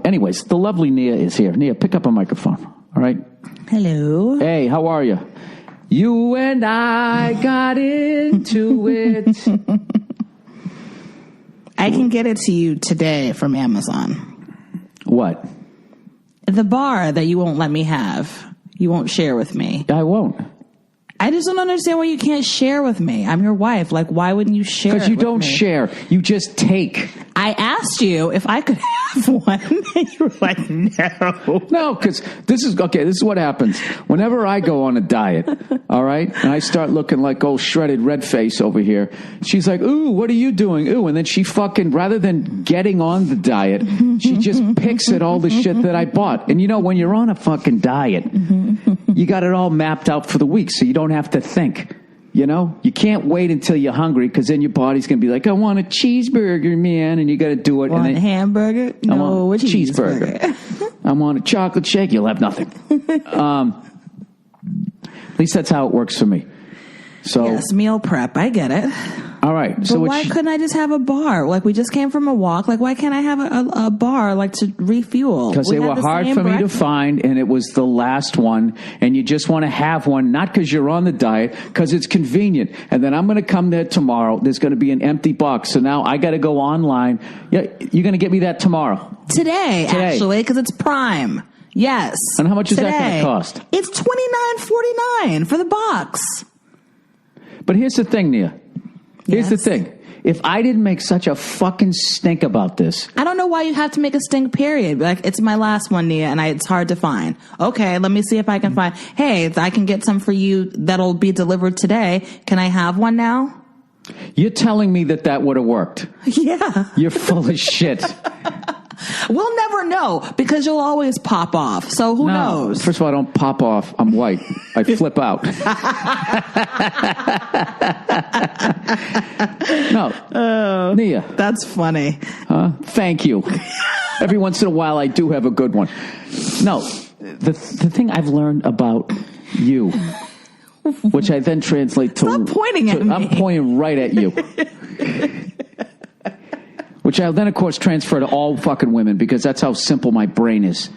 Anyways, the lovely Nia is here. Nia, pick up a microphone. All right. Hello. Hey, how are you? You and I got into it. I can get it to you today from Amazon. What? The bar that you won't let me have. You won't share with me. I won't. I just don't understand why you can't share with me. I'm your wife. Like, why wouldn't you share? Because you don't share. You just take. I asked you if I could have one, and you were like, no. No, because this is what happens. Whenever I go on a diet, all right, and I start looking like old shredded red face over here, she's like, ooh, what are you doing? Ooh, and then she fucking, rather than getting on the diet, she just picks at all the shit that I bought. And you know, when you're on a fucking diet, you got it all mapped out for the week, so you don't have to think. You know, you can't wait until you're hungry because then your body's going to be like, I want a cheeseburger, man. And you got to do it. Want and then, a hamburger? No, a cheeseburger. I want a chocolate shake. You'll have nothing. At least that's how it works for me. So yes, meal prep. I get it. All right. But so why couldn't I just have a bar? Like, we just came from a walk. Like, why can't I have a bar, like, to refuel? Because they were hard for me to find, and it was the last one, and you just want to have one, not because you're on the diet, because it's convenient. And then I'm going to come there tomorrow. There's going to be an empty box. So now I got to go online. Yeah, you're going to get me that tomorrow. Today. Actually, because it's Prime. Yes. And how much is that going to cost? It's $29.49 for the box. But here's the thing, Nia. Here's the thing. If I didn't make such a fucking stink about this. I don't know why you have to make a stink, period. Like, it's my last one, Nia, and it's hard to find. Okay, let me see if I can find. Hey, I can get some for you that'll be delivered today. Can I have one now? You're telling me that would have worked. Yeah. You're full of shit. We'll never know because you'll always pop off. So who knows? First of all, I don't pop off. I'm white. I flip out. No. Nia. That's funny. Thank you. Every once in a while, I do have a good one. No. The thing I've learned about you, which I then translate to... Stop pointing at me. I'm pointing right at you. Which I'll then, of course, transfer to all fucking women because that's how simple my brain is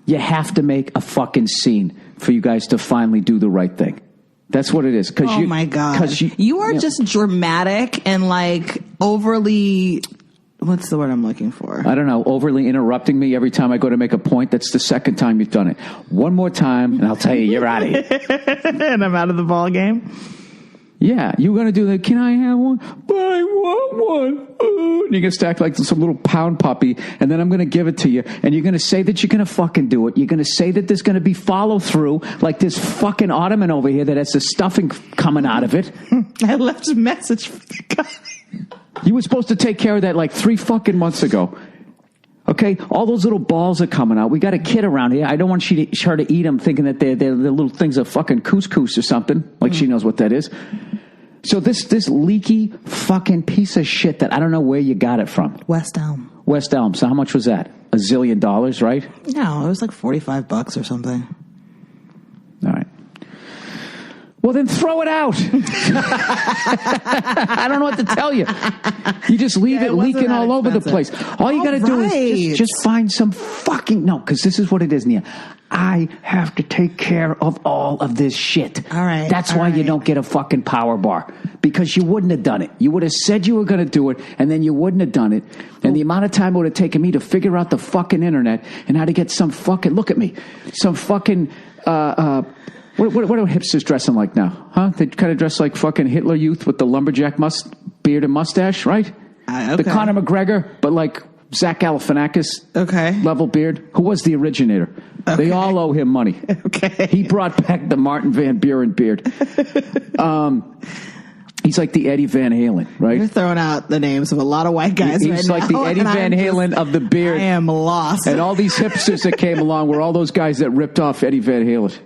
you have to make a fucking scene for you guys to finally do the right thing. That's what it is. My God. You are just dramatic and, like, overly... What's the word I'm looking for? I don't know. Overly interrupting me every time I go to make a point. That's the second time you've done it. One more time, and I'll tell you, you're out of here. And I'm out of the ball game? Yeah, you're going to do that. Can I have one? But I want one. And you're going to stack like some little pound puppy, and then I'm going to give it to you, and you're going to say that you're going to fucking do it. You're going to say that there's going to be follow-through, like this fucking ottoman over here that has the stuffing coming out of it. I left a message for the guy. You were supposed to take care of that like 3 fucking months ago. Okay, all those little balls are coming out. We got a kid around here. I don't want her to eat them thinking that they're little things of fucking couscous or something. Like she knows what that is. So this leaky fucking piece of shit that I don't know where you got it from. West Elm. West Elm. So how much was that? $1 zillion, right? No, it was like $45 or something. All right. Well, then throw it out. I don't know what to tell you. You just leave it leaking all over the place. All you got to do is just find some fucking... No, because this is what it is, Nia. I have to take care of all of this shit. All right. That's why you don't get a fucking power bar. Because you wouldn't have done it. You would have said you were going to do it, and then you wouldn't have done it. And the amount of time it would have taken me to figure out the fucking internet and how to get some fucking... Look at me. Some fucking... What are hipsters dressing like now? Huh? They kind of dress like fucking Hitler Youth with the lumberjack beard and mustache, right? Okay. The Conor McGregor, but like Zach Galifianakis level beard. Who was the originator? Okay. They all owe him money. Okay. He brought back the Martin Van Buren beard. He's like the Eddie Van Halen, right? You're throwing out the names of a lot of white guys He's like the Eddie Van Halen of the beard. I am lost. And all these hipsters that came along were all those guys that ripped off Eddie Van Halen.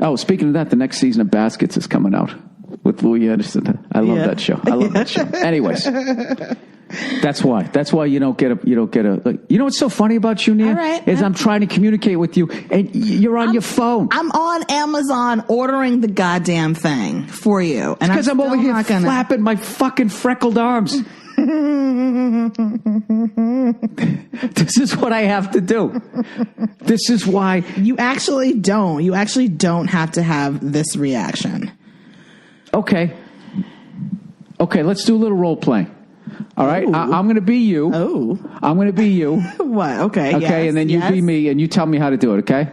Oh, speaking of that, the next season of Baskets is coming out with Louis Anderson. I love that show. I love that show. Anyways, that's why. That's why you don't get a. Like, you know what's so funny about you, Nia? I'm trying to communicate with you, and you're on your phone. I'm on Amazon ordering the goddamn thing for you, and because I'm over here flapping my fucking freckled arms. This is what I have to do. This is why. You actually don't. You actually don't have to have this reaction. Okay, let's do a little role playing. All right, I'm going to be you. Oh. I'm going to be you. What? Okay. Okay, yes, and then you be me, and you tell me how to do it, okay?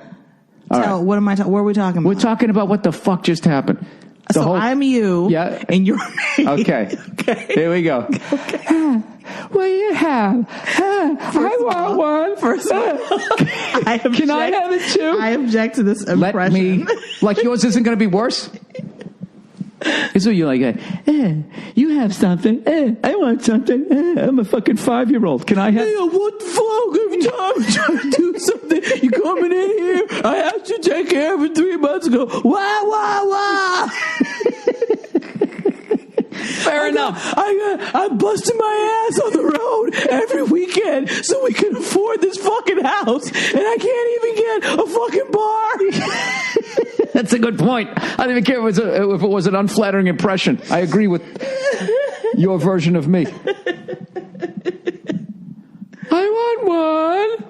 All right. What am I? What are we talking about? We're talking about what the fuck just happened. I'm you. Yeah. And you're me. Okay. Here we go. Okay. What do you have? I want one. First of all, Can I have it too? I object to this impression. Let me. Like yours isn't going to be worse? It's what you're like, you have something. I want something. I'm a fucking 5-year-old. Can I have? Hey, what the fuck? Every time I'm trying to do something, you coming in here. I asked you to take care of it 3 months ago. Wah. Fair enough. I'm busting my ass on the road every weekend so we can afford this fucking house, and I can't even get a fucking bar. That's a good point. I don't even care if it was an unflattering impression. I agree with your version of me. I want one.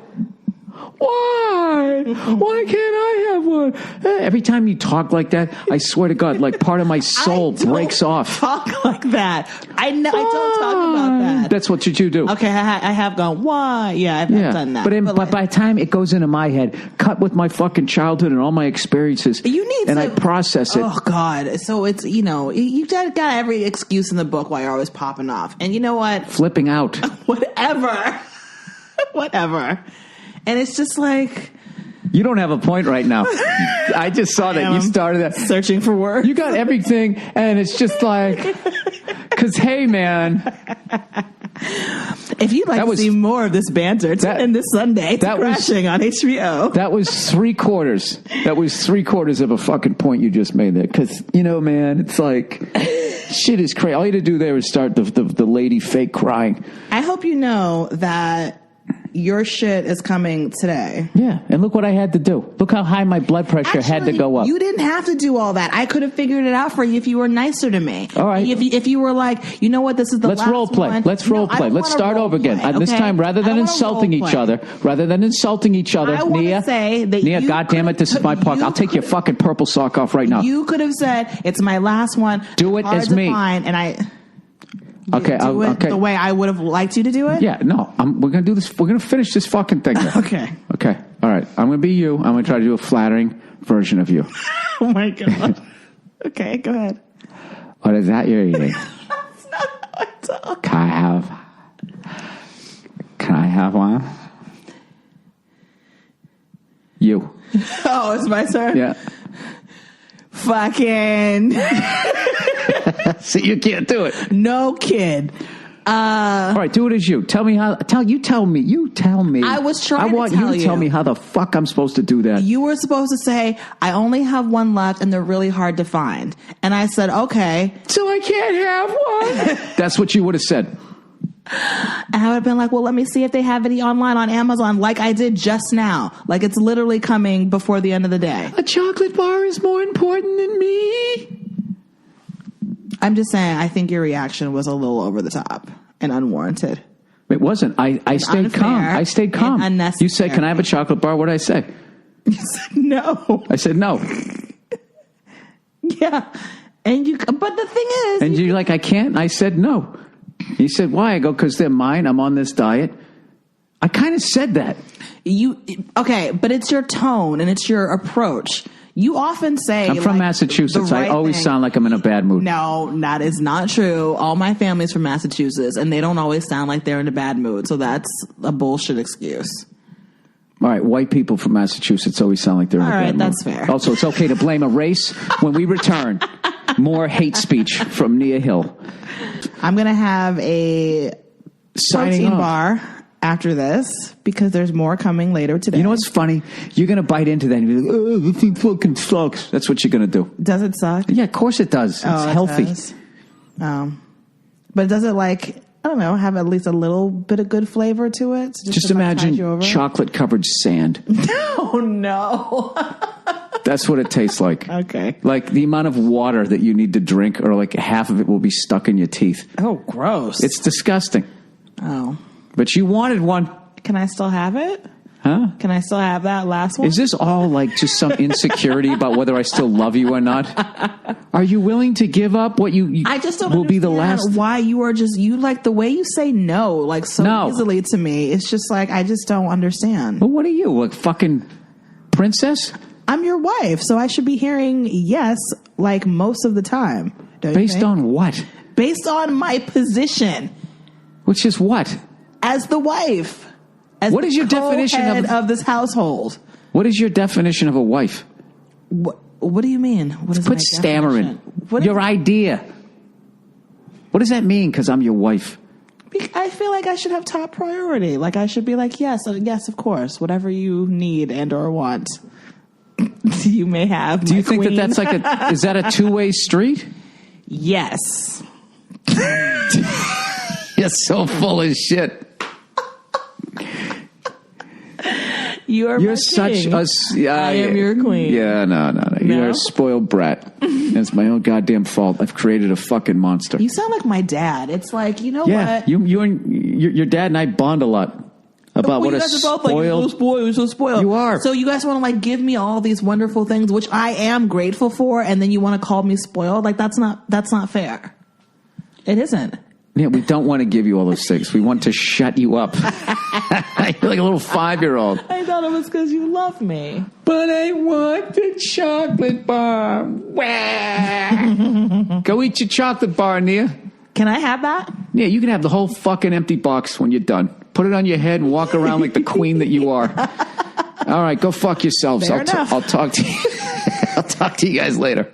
Why? Why can't I have one? Every time you talk like that, I swear to God, like part of my soul breaks off. Talk like that. I don't talk about that. That's what you do. Okay, I have gone, why? Yeah, I've done that. But by the time it goes into my head, cut with my fucking childhood and all my experiences, I process it. Oh, God. So it's, you got every excuse in the book why you're always popping off. And you know what? Flipping out. Whatever. And it's just like... You don't have a point right now. I just saw that you started that. Searching for words. You got everything, and it's just like... Because, hey, man... If you'd like to see more of this banter, tune in this Sunday to Crashing on HBO. That was 3/4. That was 3/4 of a fucking point you just made there. Because, man, it's like... Shit is crazy. All you had to do there is start the lady fake crying. I hope you know that... Your shit is coming today. Yeah, and look what I had to do. Look how high my blood pressure had to go up. You didn't have to do all that. I could have figured it out for you if you were nicer to me. All right. If you were like, you know what, this is the last one. Let's role play. Let's start over again. Okay? This time, rather than insulting each other, Nia, say that Nia, goddammit, this is my puck. I'll take your fucking purple sock off right now. You could have said, it's my last one. Do it as me. And I... Okay, the way I would have liked you to do it? Yeah, no, we're going to do this. We're going to finish this fucking thing. Okay. All right. I'm going to be you. I'm going to try to do a flattering version of you. Oh, my God. Okay, go ahead. What is that you're eating? That's not how I talk. Can I have one? You. Oh, it's my turn? Yeah. Fucking... See, you can't do it. No kid. All right, do it as you. Tell me how. Tell me. I was trying. I want you to tell me how the fuck I'm supposed to do that. You were supposed to say, "I only have one left, and they're really hard to find." And I said, "Okay." So I can't have one. That's what you would have said. And I would have been like, "Well, let me see if they have any online on Amazon, like I did just now. Like it's literally coming before the end of the day." A chocolate bar is more important than me. I'm just saying, I think your reaction was a little over the top and unwarranted. It wasn't. I stayed calm. I stayed calm. You said, "Can I have a chocolate bar?" What did I say? You said no. I said no. Yeah. But the thing is... And you're like, "I can't." I said no. You said, "Why?" I go, "Because they're mine. I'm on this diet." I kind of said that. Okay, but it's your tone and it's your approach. You often say... I'm from Massachusetts. I always sound like I'm in a bad mood. No, that is not true. All my family's from Massachusetts, and they don't always sound like they're in a bad mood. So that's a bullshit excuse. All right, white people from Massachusetts always sound like they're in a bad mood. All right, that's fair. Also, it's okay to blame a race. When we return, more hate speech from Nia Hill. I'm going to have a protein bar after this because there's more coming later today. You know what's funny? You're going to bite into that and be like, "Oh, this thing fucking sucks." That's what you're going to do. Does it suck? Yeah, of course it does. It's healthy. Does. But does it I don't know, have at least a little bit of good flavor to it? Just imagine chocolate-covered sand. No. That's what it tastes like. Okay. Like the amount of water that you need to drink, or like half of it will be stuck in your teeth. Oh, gross. It's disgusting. Oh. But you wanted one. Can I still have it? Huh? Can I still have that last one? Is this all like just some insecurity about whether I still love you or not? Are you willing to give up what you I just don't will be the last? why you are just, you like the way you say no, like so easily to me. It's just like, I just don't understand. But what are you, a fucking princess? I'm your wife, so I should be hearing yes like most of the time. Don't you Based think? on what? Based on my position Which is what? as the wife. As What is your definition of this household? What is your definition of a wife? What do you mean? What is Quit my stammering. definition? What Your idea. What does that mean? Because I'm your wife. I feel like I should have top priority. Like I should be like, yes, of course, whatever you need and or want, you may have. Do you think that that's like is that a two-way street? Yes. You're so full of shit. You're my such king. I am your queen. Yeah, no. You're a spoiled brat. It's my own goddamn fault. I've created a fucking monster. You sound like my dad. It's like, you know what? You and your dad and I bond a lot about what you a guys are both like, you're so spoiled. You are. So you guys want to like give me all these wonderful things, which I am grateful for, and then you want to call me spoiled? Like that's not fair. It isn't. Yeah, we don't want to give you all those things. We want to shut you up. You're like a little 5-year-old. I thought it was because you love me. But I want the chocolate bar. Go eat your chocolate bar, Nia. Can I have that? Yeah, you can have the whole fucking empty box when you're done. Put it on your head and walk around like the queen that you are. All right, go fuck yourselves. Fair enough. I'll talk to you. I'll talk to you guys later.